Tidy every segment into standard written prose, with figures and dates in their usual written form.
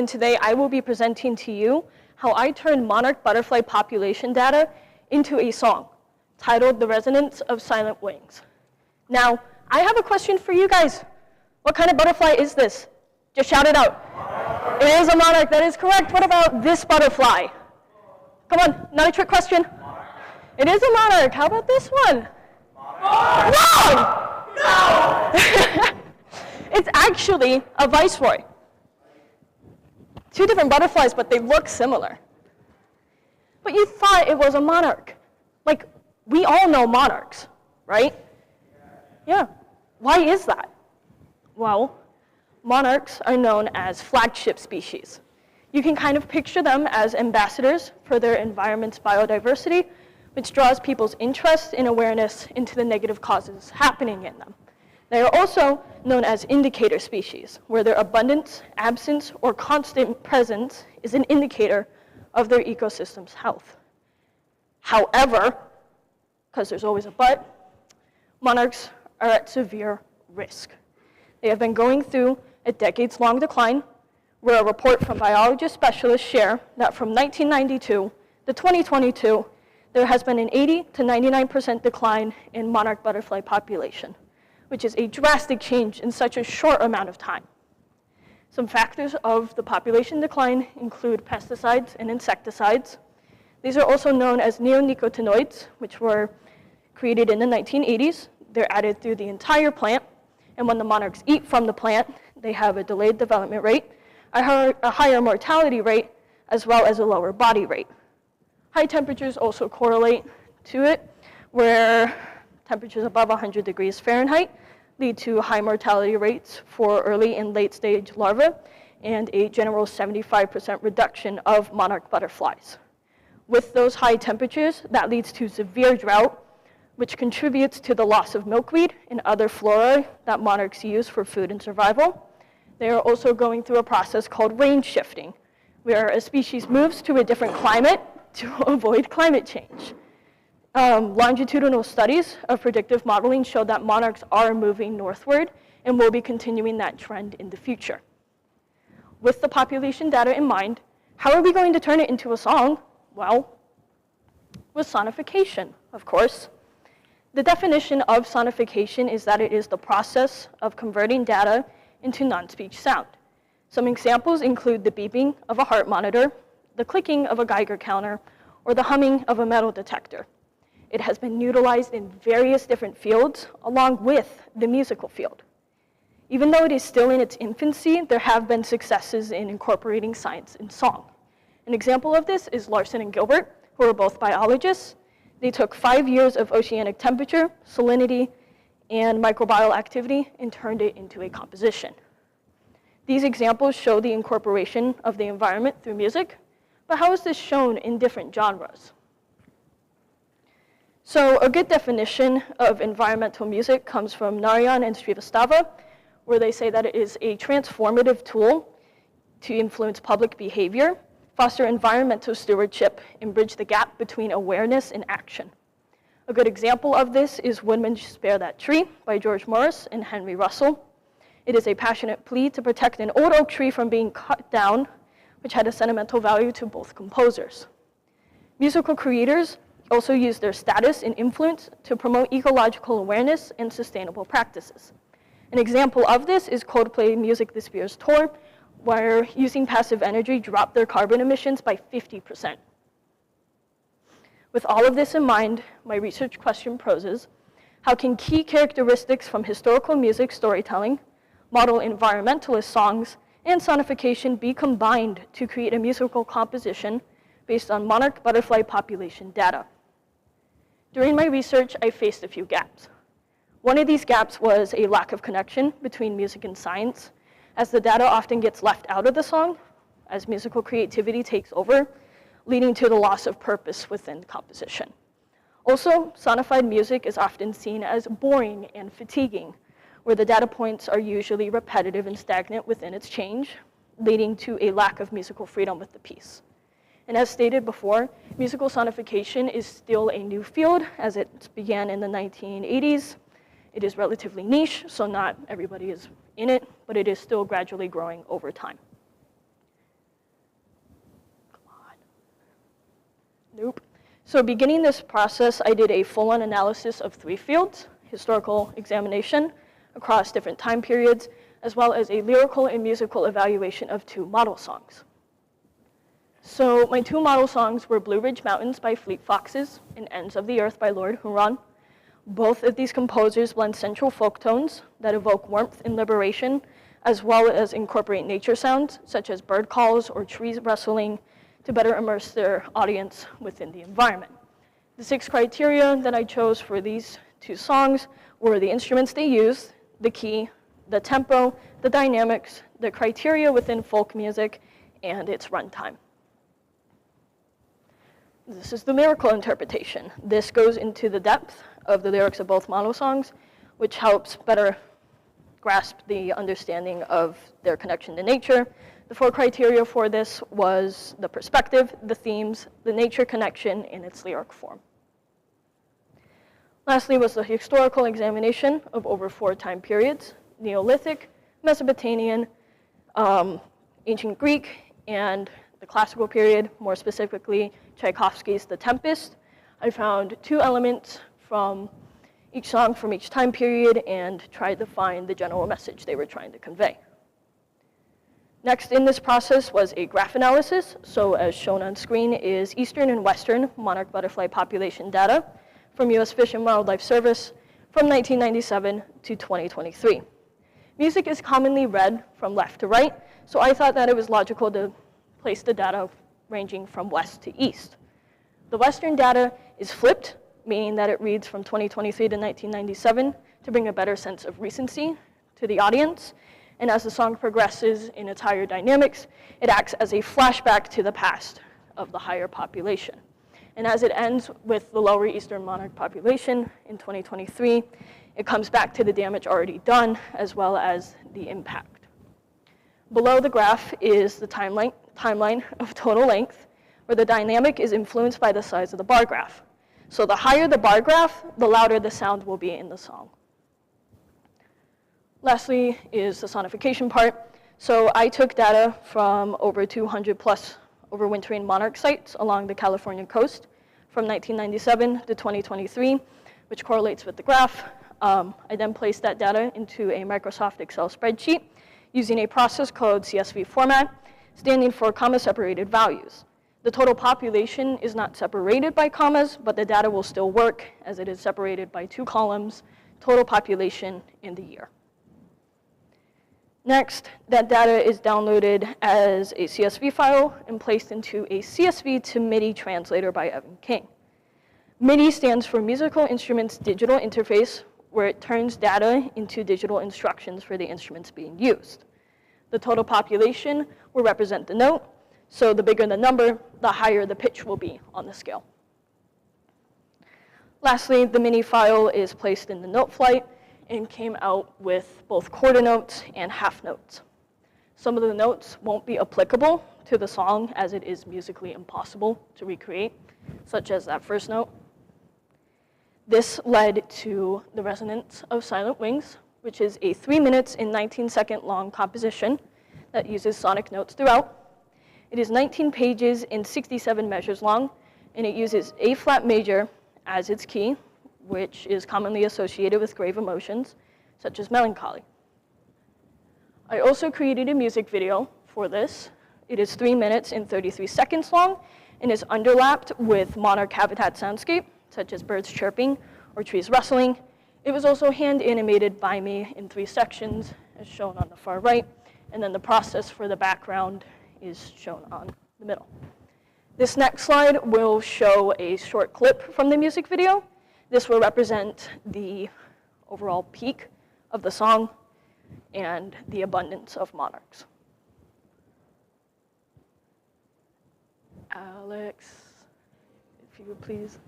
and today I will be presenting to you how I turned monarch butterfly population data into a song titled The Resonance of Silent Wings. Now, I have a question for you guys. What kind of butterfly is this? Just shout it out. It is a monarch, that is correct. What about this butterfly? Come on, not a trick question. It is a monarch. How about this one? Wrong! No! It's actually a viceroy. Two different butterflies, but they look similar. But you thought it was a monarch. Like, we all know monarchs, right? Yeah. Why is that? Well, monarchs are known as flagship species. You can kind of picture them as ambassadors for their environment's biodiversity, which draws people's interest and awareness into the negative causes happening in them. They are also known as indicator species, where their abundance, absence, or constant presence is an indicator of their ecosystem's health. However, because there's always a but, monarchs are at severe risk. They have been going through a decades-long decline, where a report from biologist specialists share that from 1992 to 2022, there has been an 80 to 99% decline in monarch butterfly population, which is a drastic change in such a short amount of time. Some factors of the population decline include pesticides and insecticides. These are also known as neonicotinoids, which were created in the 1980s. They're added through the entire plant, and when the monarchs eat from the plant, they have a delayed development rate, a higher mortality rate, as well as a lower body rate. High temperatures also correlate to it, where temperatures above 100 degrees Fahrenheit lead to high mortality rates for early and late stage larvae and a general 75% reduction of monarch butterflies. With those high temperatures, that leads to severe drought, which contributes to the loss of milkweed and other flora that monarchs use for food and survival. They are also going through a process called range shifting, where a species moves to a different climate to avoid climate change. Longitudinal studies of predictive modeling show that monarchs are moving northward and will be continuing that trend in the future. With the population data in mind, how are we going to turn it into a song? Well, with sonification, of course. The definition of sonification is that it is the process of converting data into non-speech sound. Some examples include the beeping of a heart monitor, the clicking of a Geiger counter, or the humming of a metal detector. It has been utilized in various different fields, along with the musical field. Even though it is still in its infancy, there have been successes in incorporating science in song. An example of this is Larson and Gilbert, who are both biologists. They took 5 years of oceanic temperature, salinity, and microbial activity and turned it into a composition. These examples show the incorporation of the environment through music, but how is this shown in different genres? So a good definition of environmental music comes from Narayan and Srivastava, where they say that it is a transformative tool to influence public behavior, foster environmental stewardship, and bridge the gap between awareness and action. A good example of this is Woodman Spare That Tree by George Morris and Henry Russell. It is a passionate plea to protect an old oak tree from being cut down, which had a sentimental value to both composers. Musical creators also use their status and influence to promote ecological awareness and sustainable practices. An example of this is Coldplay Music This Year's tour, where using passive energy dropped their carbon emissions by 50%. With all of this in mind, my research question poses, how can key characteristics from historical music storytelling, model environmentalist songs, and sonification be combined to create a musical composition based on monarch butterfly population data? During my research, I faced a few gaps. One of these gaps was a lack of connection between music and science, as the data often gets left out of the song as musical creativity takes over, leading to the loss of purpose within composition. Also, sonified music is often seen as boring and fatiguing, where the data points are usually repetitive and stagnant within its change, leading to a lack of musical freedom with the piece. And as stated before, musical sonification is still a new field, as it began in the 1980s. It is relatively niche, so not everybody is in it, but it is still gradually growing over time. So beginning this process, I did a full-on analysis of 3 fields: historical examination across different time periods, as well as a lyrical and musical evaluation of 2 model songs. So my 2 model songs were Blue Ridge Mountains by Fleet Foxes and Ends of the Earth by Lord Huron. Both of these composers blend central folk tones that evoke warmth and liberation, as well as incorporate nature sounds, such as bird calls or trees rustling, to better immerse their audience within the environment. The 6 criteria that I chose for these 2 songs were the instruments they used, the key, the tempo, the dynamics, the criteria within folk music, and its runtime. This is the lyrical interpretation. This goes into the depth of the lyrics of both model songs, which helps better grasp the understanding of their connection to nature. The 4 criteria for this was the perspective, the themes, the nature connection, and its lyric form. Lastly was the historical examination of over 4 time periods: Neolithic, Mesopotamian, Ancient Greek, and the classical period, more specifically Tchaikovsky's The Tempest. I found 2 elements from each song from each time period and tried to find the general message they were trying to convey. Next in this process was a graph analysis. So as shown on screen is Eastern and Western monarch butterfly population data from U.S. Fish and Wildlife Service from 1997 to 2023. Music is commonly read from left to right, so I thought that it was logical to place the data ranging from west to east. The Western data is flipped, meaning that it reads from 2023 to 1997 to bring a better sense of recency to the audience. And as the song progresses in its higher dynamics, it acts as a flashback to the past of the higher population. And as it ends with the lower eastern monarch population in 2023, it comes back to the damage already done as well as the impact. Below the graph is the timeline of total length, where the dynamic is influenced by the size of the bar graph. So the higher the bar graph, the louder the sound will be in the song. Lastly is the sonification part. So I took data from over 200 plus overwintering monarch sites along the California coast from 1997 to 2023, which correlates with the graph. I then placed that data into a Microsoft Excel spreadsheet using a process code CSV format, standing for comma-separated values. The total population is not separated by commas, but the data will still work as it is separated by 2 columns, total population and the year. Next, that data is downloaded as a CSV file and placed into a CSV to MIDI translator by Evan King. MIDI stands for Musical Instruments Digital Interface, where it turns data into digital instructions for the instruments being used. The total population will represent the note, so the bigger the number, the higher the pitch will be on the scale. Lastly, the MIDI file is placed in the note flight and came out with both quarter notes and half notes. Some of the notes won't be applicable to the song as it is musically impossible to recreate, such as that first note. This led to The Resonance of Silent Wings, which is a 3 minutes and 19-second long composition that uses sonic notes throughout. It is 19 pages and 67 measures long, and it uses A flat major as its key, which is commonly associated with grave emotions, such as melancholy. I also created a music video for this. It is 3 minutes and 33 seconds long, and is underlapped with monarch habitat soundscape, such as birds chirping or trees rustling. It was also hand animated by me in 3 sections, as shown on the far right, and then the process for the background is shown on the middle. This next slide will show a short clip from the music video. This will represent the overall peak of the song and the abundance of monarchs. Alex, if you would please.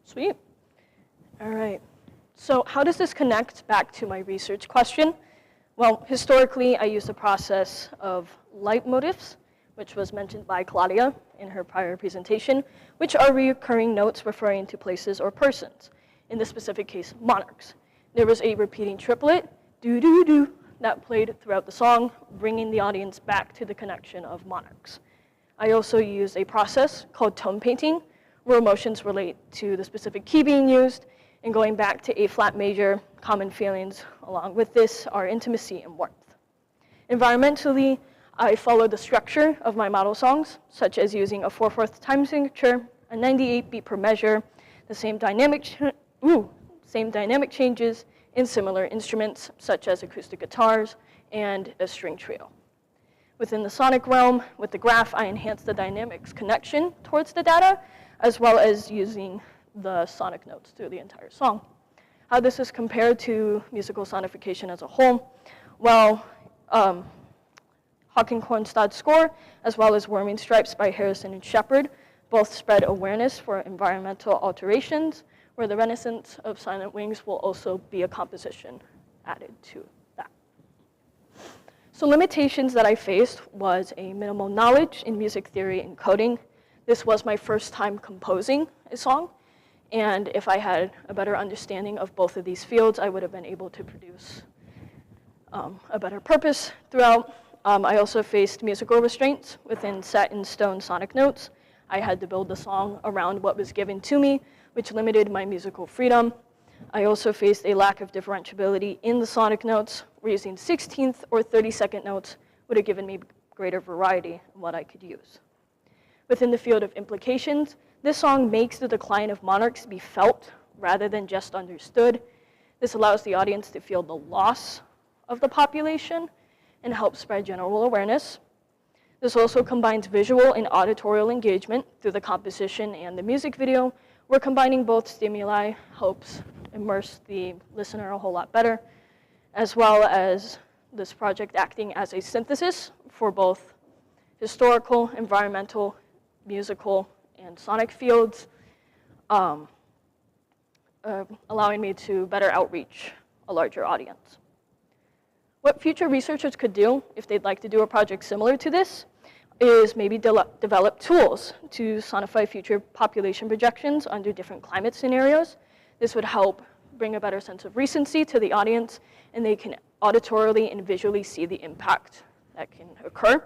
Sweet. All right. So how does this connect back to my research question? Well, historically, I used the process of leitmotifs, which was mentioned by Claudia in her prior presentation, which are recurring notes referring to places or persons, in this specific case, monarchs. There was a repeating triplet, do-do-do, that played throughout the song, bringing the audience back to the connection of monarchs. I also used a process called tone painting, where emotions relate to the specific key being used, and going back to A flat major, common feelings along with this are intimacy and warmth. Environmentally, I followed the structure of my model songs, such as using a 4/4 time signature, a 98 beat per measure, the same dynamic changes in similar instruments, such as acoustic guitars and a string trio. Within the sonic realm, with the graph, I enhanced the dynamics connection towards the data, as well as using the sonic notes through the entire song. How this is compared to musical sonification as a whole? Well, Hawking-Kornstad's score, as well as Warming Stripes by Harrison and Shepard, both spread awareness for environmental alterations, where the Renaissance of Silent Wings will also be a composition added to that. So limitations that I faced was a minimal knowledge in music theory and coding. This was my first time composing a song, and if I had a better understanding of both of these fields, I would have been able to produce a better purpose throughout. I also faced musical restraints within set in stone sonic notes. I had to build the song around what was given to me, which limited my musical freedom. I also faced a lack of differentiability in the sonic notes, where using 16th or 32nd notes would have given me greater variety in what I could use. Within the field of implications, this song makes the decline of monarchs be felt rather than just understood. This allows the audience to feel the loss of the population and helps spread general awareness. This also combines visual and auditorial engagement through the composition and the music video, where combining both stimuli helps immerse the listener a whole lot better, as well as this project acting as a synthesis for both historical, environmental, musical, and sonic fields, allowing me to better outreach a larger audience. What future researchers could do if they'd like to do a project similar to this is maybe develop tools to sonify future population projections under different climate scenarios. This would help bring a better sense of recency to the audience, and they can auditorily and visually see the impact that can occur.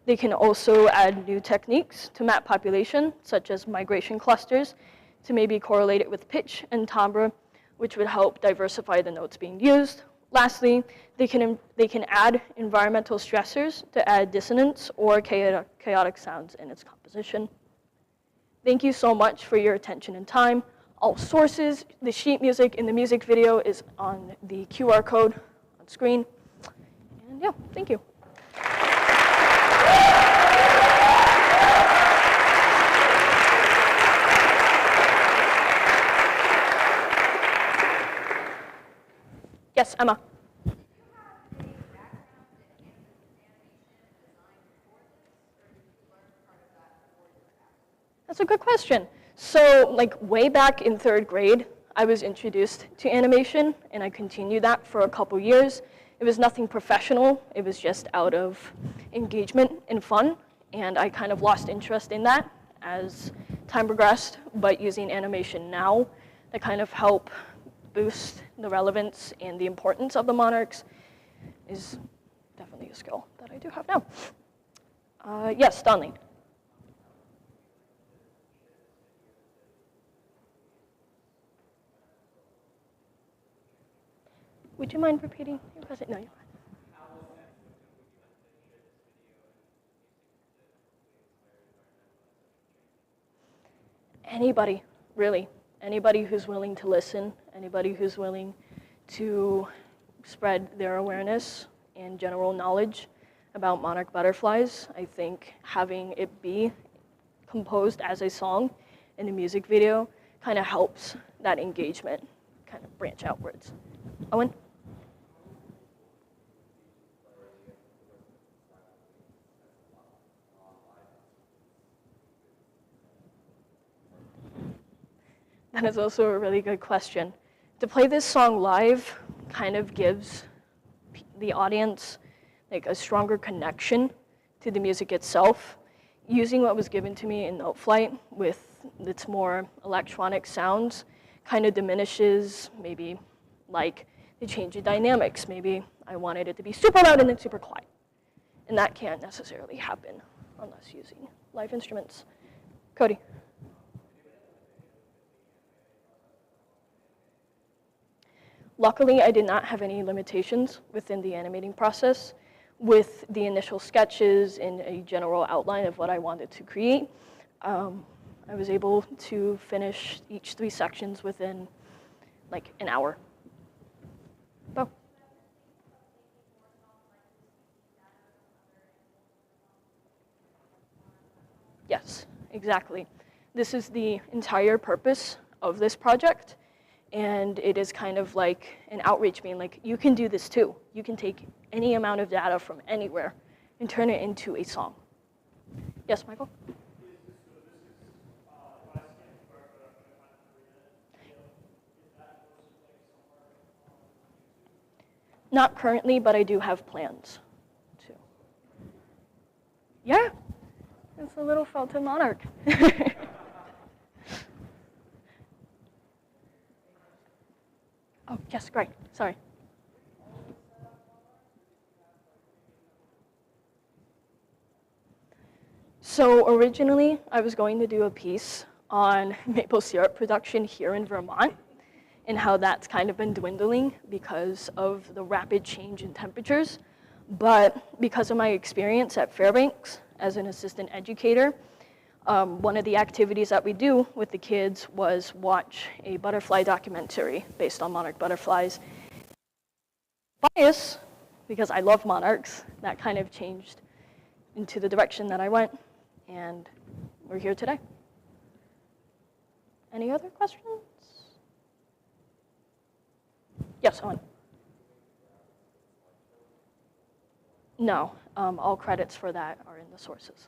They can also add new techniques to map population, such as migration clusters, to maybe correlate it with pitch and timbre, which would help diversify the notes being used. Lastly, they can add environmental stressors to add dissonance or chaotic sounds in its composition. Thank you so much for your attention and time. All sources, the sheet music in the music video is on the QR code on screen. And yeah, thank you. Yes, Emma. That's a good question. So, like way back in 3rd grade, I was introduced to animation, and I continued that for a couple years. It was nothing professional. It was just out of engagement and fun, and I kind of lost interest in that as time progressed. But using animation now to kind of help boost the relevance and the importance of the monarchs is definitely a skill that I do have now. Yes, Donley. Would you mind repeating your question? No, you're fine. Anybody, really. Anybody who's willing to listen, anybody who's willing to spread their awareness and general knowledge about monarch butterflies. I think having it be composed as a song in a music video kind of helps that engagement kind of branch outwards. Owen? That is also a really good question. To play this song live kind of gives the audience like a stronger connection to the music itself. Using what was given to me in Note Flight with its more electronic sounds kind of diminishes maybe like the change in dynamics. Maybe I wanted it to be super loud and then super quiet. And that can't necessarily happen unless using live instruments. Cody. Luckily, I did not have any limitations within the animating process. With the initial sketches and a general outline of what I wanted to create, I was able to finish each 3 sections within like an hour. Bo. Yes, exactly. This is the entire purpose of this project. And it is kind of like an outreach being like, you can do this too. You can take any amount of data from anywhere and turn it into a song. Yes, Michael? Not currently, but I do have plans to. Yeah, it's a little felted monarch. Oh, yes, great. Sorry. So originally, I was going to do a piece on maple syrup production here in Vermont and how that's kind of been dwindling because of the rapid change in temperatures. But because of my experience at Fairbanks as an assistant educator, one of the activities that we do with the kids was watch a butterfly documentary based on monarch butterflies. Bias, because I love monarchs, that kind of changed into the direction that I went, and we're here today. Any other questions? Yes, Owen. No, all credits for that are in the sources.